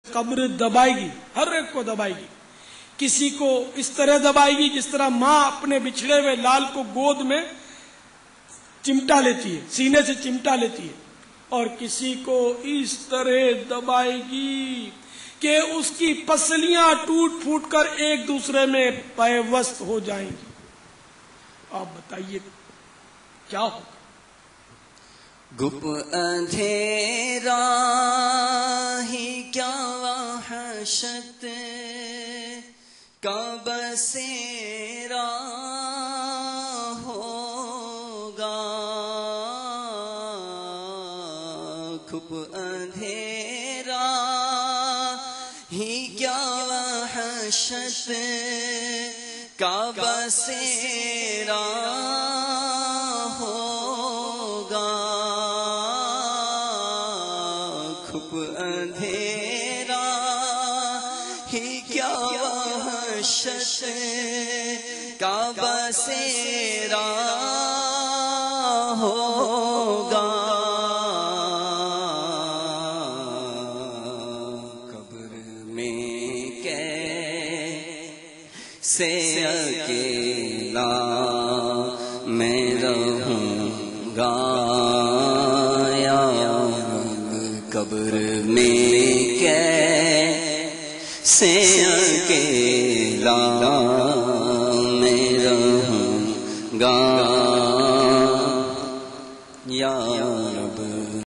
قبر دبائے گی، ہر ایک کو دبائے گی. کسی کو اس طرح دبائے گی جس طرح ماں اپنے بچھڑے ہوئے لال کو گود میں چمٹا لیتی ہے، سینے سے چمٹا لیتی ہے، اور کسی کو اس طرح دبائے گی کہ اس کی پسلیاں ٹوٹ پھوٹ کر ایک دوسرے میں پیوست ہو جائیں گی. آپ بتائیے کیا ہوگا؟ گپ اندھیرا ہی کیا وحشت کا بسیرا ہوگا. گپ اندھیرا ہی کیا وحشت کا بسیرا اندھیرا ہی کیا وحشت کا بسیرا ہوگا. قبر میں کیسے اکیلا میں رہوں گا، قبر میں کیسے اکیلا میں رہوں گا.